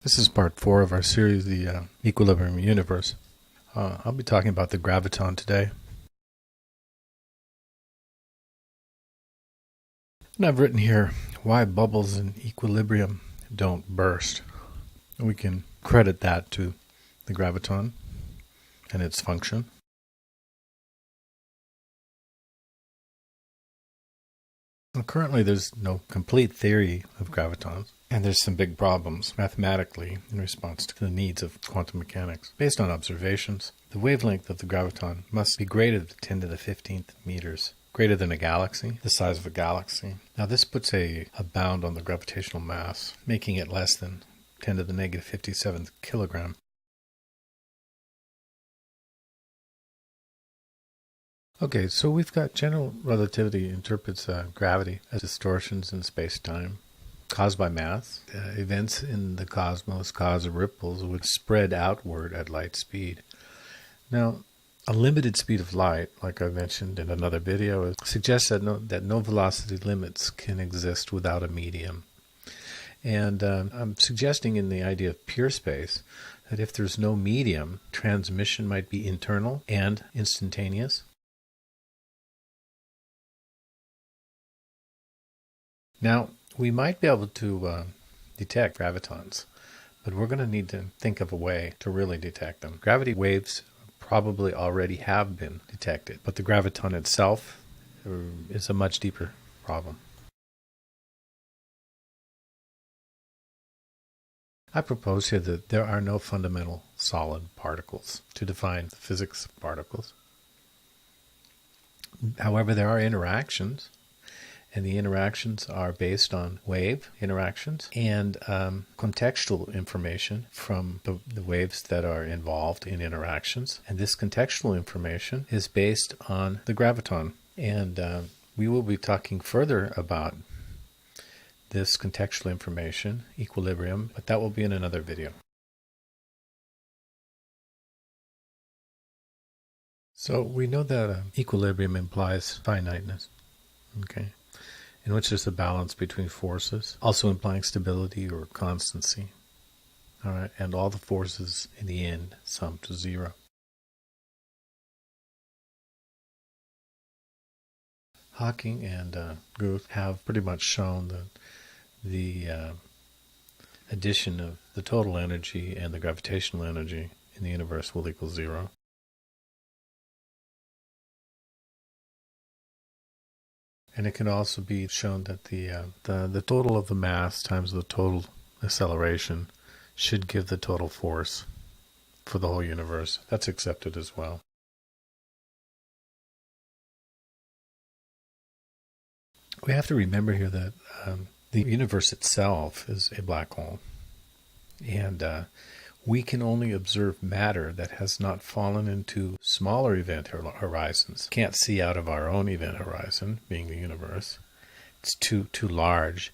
This is part 4 of our series, the Equilibrium Universe. I'll be talking about the Graviton today. And I've written here why bubbles in equilibrium don't burst. We can credit that to the Graviton and its function. Well, currently there's no complete theory of gravitons, and there's some big problems mathematically in response to the needs of quantum mechanics. Based on observations, the wavelength of the graviton must be greater than 10 to the 15th meters, greater than a galaxy, the size of a galaxy. Now this puts a bound on the gravitational mass, making it less than 10 to the negative 57th kilogram. Okay, so we've got general relativity interprets gravity as distortions in space-time caused by mass. Events in the cosmos cause ripples which spread outward at light speed. Now, a limited speed of light, like I mentioned in another video, suggests that no velocity limits can exist without a medium. And I'm suggesting in the idea of pure space that if there's no medium, transmission might be internal and instantaneous. Now, we might be able to detect gravitons, but we're going to need to think of a way to really detect them. Gravity waves probably already have been detected, but the graviton itself is a much deeper problem. I propose here that there are no fundamental solid particles to define the physics of particles. However, there are interactions. And the interactions are based on wave interactions and contextual information from the waves that are involved in interactions. And this contextual information is based on the graviton. And we will be talking further about this contextual information, equilibrium, but that will be in another video. So we know that equilibrium implies finiteness. Okay. In which there's a balance between forces, also implying stability or constancy. All right, and all the forces in the end sum to zero. Hawking and Guth have pretty much shown that the addition of the total energy and the gravitational energy in the universe will equal zero. And it can also be shown that the total of the mass times the total acceleration should give the total force for the whole universe. That's accepted as well. We have to remember here that the universe itself is a black hole. And we can only observe matter that has not fallen into smaller event horizons. Can't see out of our own event horizon, being the universe. It's too large.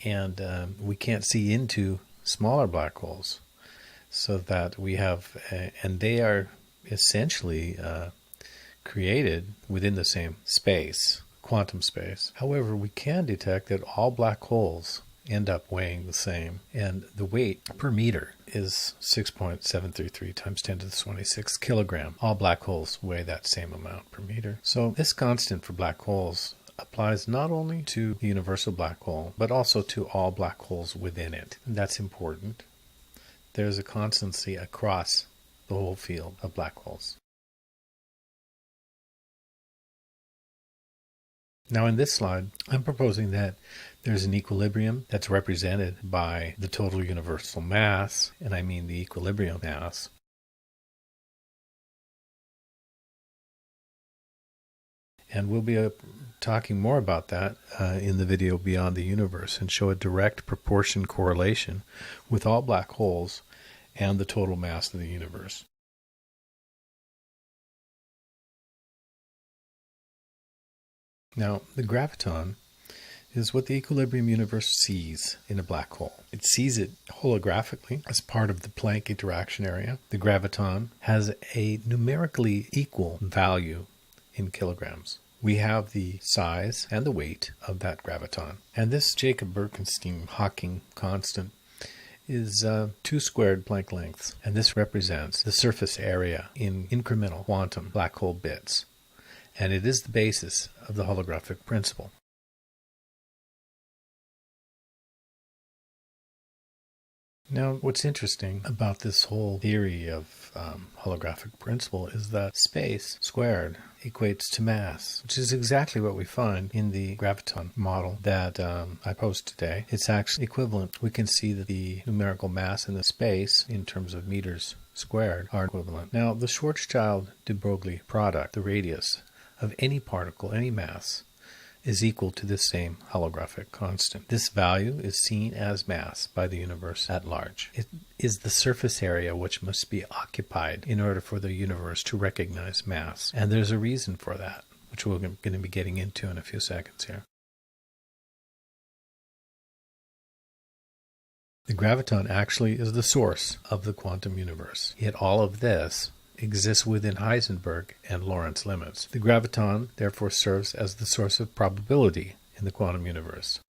And we can't see into smaller black holes. So that we have, and they are essentially created within the same space, quantum space. However, we can detect that all black holes end up weighing the same, and the weight per meter is 6.733 times 10 to the 26 kilogram. All black holes weigh that same amount per meter. So this constant for black holes applies not only to the universal black hole, but also to all black holes within it. And that's important. There's a constancy across the whole field of black holes. Now in this slide, I'm proposing that there's an equilibrium that's represented by the total universal mass, and I mean the equilibrium mass. And we'll be talking more about that in the video Beyond the Universe and show a direct proportion correlation with all black holes and the total mass of the universe. Now, the graviton is what the equilibrium universe sees in a black hole. It sees it holographically as part of the Planck interaction area. The graviton has a numerically equal value in kilograms. We have the size and the weight of that graviton. And this Jacob Bekenstein Hawking constant is 2 squared Planck lengths, and this represents the surface area in incremental quantum black hole bits, and it is the basis of the holographic principle. Now, what's interesting about this whole theory of holographic principle is that space squared equates to mass, which is exactly what we find in the Graviton model that I posed today. It's actually equivalent. We can see that the numerical mass and the space, in terms of meters squared, are equivalent. Now, the Schwarzschild-de Broglie product, the radius of any particle, any mass, is equal to this same holographic constant. This value is seen as mass by the universe at large. It is the surface area which must be occupied in order for the universe to recognize mass. And there's a reason for that, which we're going to be getting into in a few seconds here. The graviton actually is the source of the quantum universe. Yet all of this exists within Heisenberg and Lorentz limits. The graviton therefore serves as the source of probability in the quantum universe.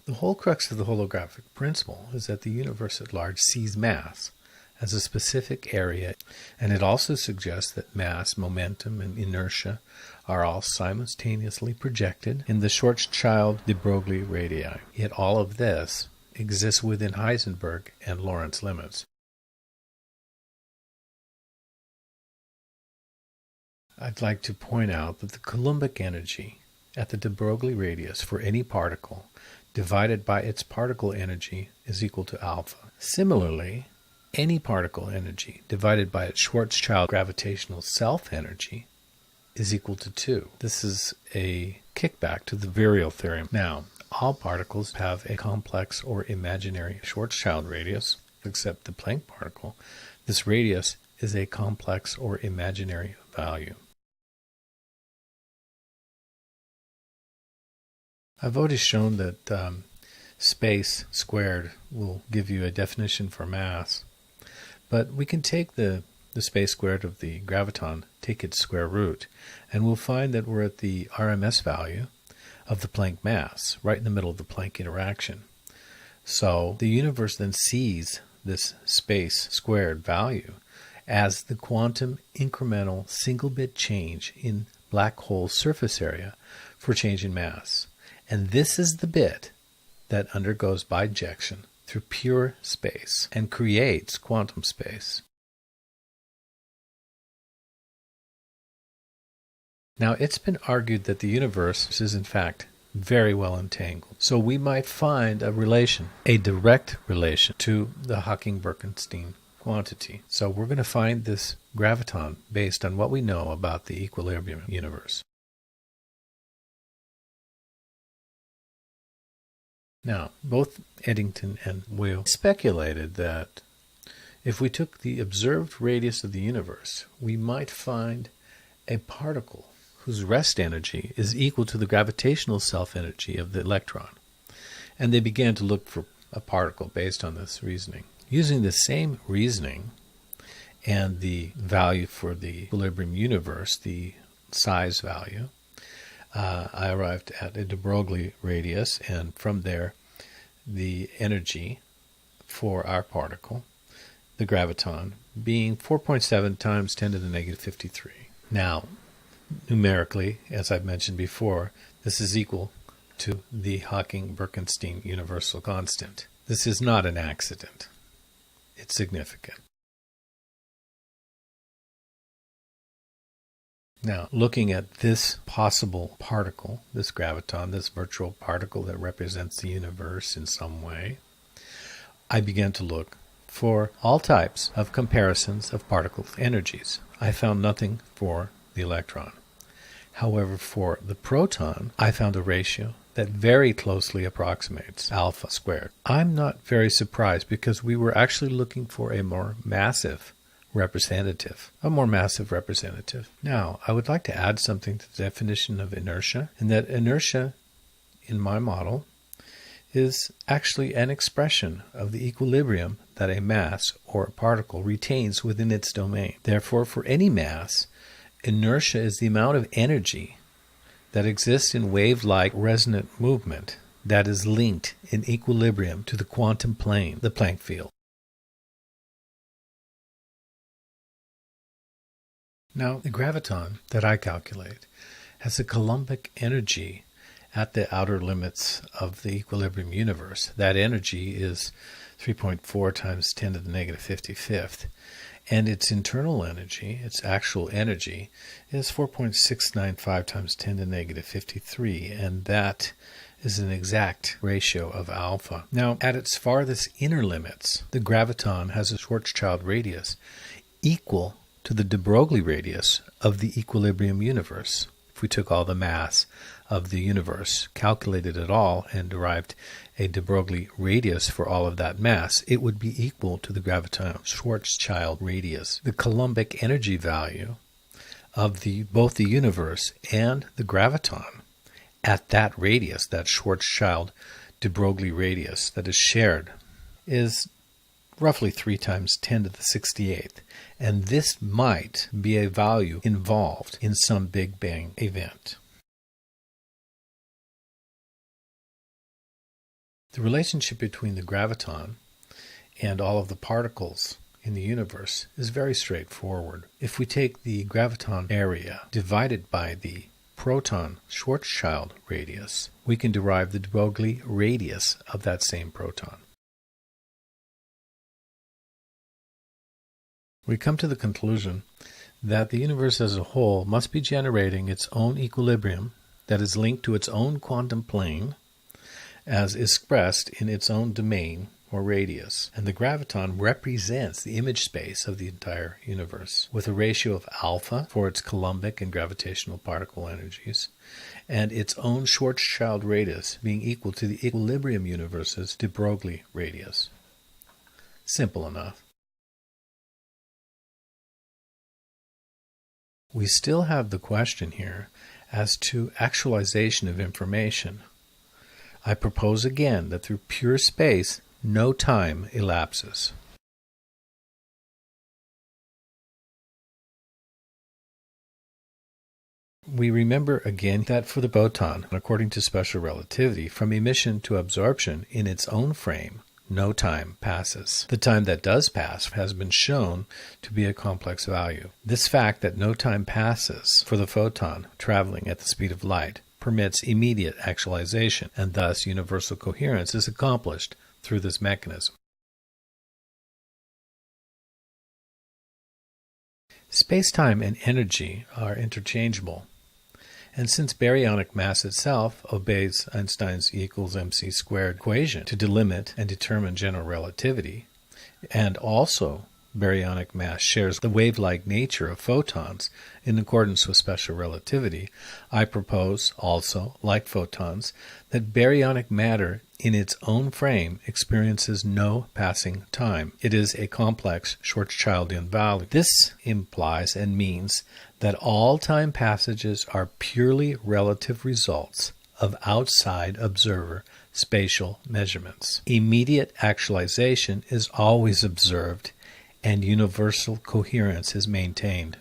The whole crux of the holographic principle is that the universe at large sees mass as a specific area, and it also suggests that mass, momentum, and inertia are all simultaneously projected in the Schwarzschild-de Broglie radii. Yet all of this exists within Heisenberg and Lorentz limits. I'd like to point out that the Coulombic energy at the de Broglie radius for any particle divided by its particle energy is equal to alpha. Similarly, any particle energy divided by its Schwarzschild gravitational self-energy is equal to 2. This is a kickback to the virial theorem. Now, all particles have a complex or imaginary Schwarzschild radius, except the Planck particle. This radius is a complex or imaginary value. I've already shown that space squared will give you a definition for mass, but we can take the space squared of the graviton, take its square root, and we'll find that we're at the RMS value of the Planck mass, right in the middle of the Planck interaction. So the universe then sees this space squared value as the quantum incremental single-bit change in black hole surface area for change in mass. And this is the bit that undergoes bijection through pure space and creates quantum space. Now, it's been argued that the universe is in fact very well entangled. So we might find a relation, a direct relation to the Hawking-Bekenstein quantity. So we're going to find this graviton based on what we know about the equilibrium universe. Now, both Eddington and Wheel speculated that if we took the observed radius of the universe, we might find a particle whose rest energy is equal to the gravitational self-energy of the electron. And they began to look for a particle based on this reasoning. Using the same reasoning and the value for the equilibrium universe, the size value, I arrived at a de Broglie radius, and from there the energy for our particle, the graviton, being 4.7 times 10 to the negative 53. Now, numerically, as I've mentioned before, this is equal to the Hawking-Bekenstein universal constant. This is not an accident. It's significant. Now, looking at this possible particle, this graviton, this virtual particle that represents the universe in some way, I began to look for all types of comparisons of particle energies. I found nothing for the electron. However, for the proton, I found a ratio that very closely approximates alpha squared. I'm not very surprised because we were actually looking for a more massive representative. Now, I would like to add something to the definition of inertia, and that inertia in my model is actually an expression of the equilibrium that a mass or a particle retains within its domain. Therefore, for any mass, inertia is the amount of energy that exists in wave-like resonant movement that is linked in equilibrium to the quantum plane, the Planck field. Now, the graviton that I calculate has a Coulombic energy at the outer limits of the equilibrium universe. That energy is 3.4 times 10 to the negative 55th. And its internal energy, its actual energy, is 4.695 times 10 to the negative 53. And that is an exact ratio of alpha. Now, at its farthest inner limits, the graviton has a Schwarzschild radius equal to the de Broglie radius of the equilibrium universe. If we took all the mass of the universe, calculated it all, and derived a de Broglie radius for all of that mass, it would be equal to the graviton Schwarzschild radius. The Coulombic energy value of both the universe and the graviton at that radius, that Schwarzschild de Broglie radius that is shared, is roughly 3 times 10 to the 68th. And this might be a value involved in some Big Bang event. The relationship between the graviton and all of the particles in the universe is very straightforward. If we take the graviton area divided by the proton Schwarzschild radius, we can derive the de Broglie radius of that same proton. We come to the conclusion that the universe as a whole must be generating its own equilibrium that is linked to its own quantum plane as expressed in its own domain or radius. And the graviton represents the image space of the entire universe with a ratio of alpha for its Coulombic and gravitational particle energies and its own Schwarzschild radius being equal to the equilibrium universe's de Broglie radius. Simple enough. We still have the question here as to actualization of information. I propose again that through pure space, no time elapses. We remember again that for the photon, according to special relativity, from emission to absorption in its own frame, no time passes. The time that does pass has been shown to be a complex value. This fact that no time passes for the photon traveling at the speed of light permits immediate actualization, and thus universal coherence is accomplished through this mechanism. Space-time and energy are interchangeable. And since baryonic mass itself obeys Einstein's E equals mc squared equation to delimit and determine general relativity, and also baryonic mass shares the wave-like nature of photons in accordance with special relativity, I propose also, like photons, that baryonic matter in its own frame experiences no passing time. It is a complex Schwarzschildian value. This implies and means that all time passages are purely relative results of outside observer spatial measurements. Immediate actualization is always observed and universal coherence is maintained.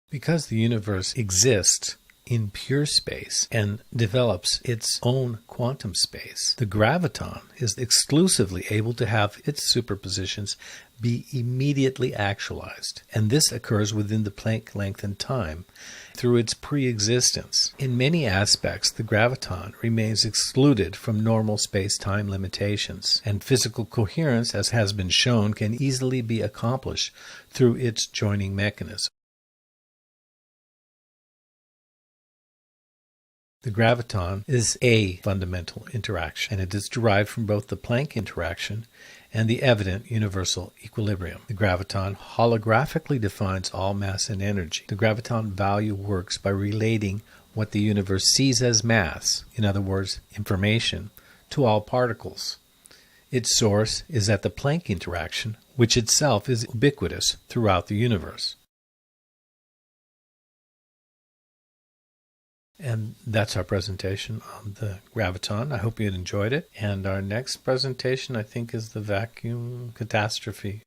Because the universe exists in pure space and develops its own quantum space, the graviton is exclusively able to have its superpositions be immediately actualized, and this occurs within the Planck length and time through its pre-existence. In many aspects, the graviton remains excluded from normal space-time limitations, and physical coherence, as has been shown, can easily be accomplished through its joining mechanism. The graviton is a fundamental interaction, and it is derived from both the Planck interaction and the evident universal equilibrium. The graviton holographically defines all mass and energy. The graviton value works by relating what the universe sees as mass, in other words, information, to all particles. Its source is at the Planck interaction, which itself is ubiquitous throughout the universe. And that's our presentation on the graviton. I hope you enjoyed it. And our next presentation, I think, is the vacuum catastrophe.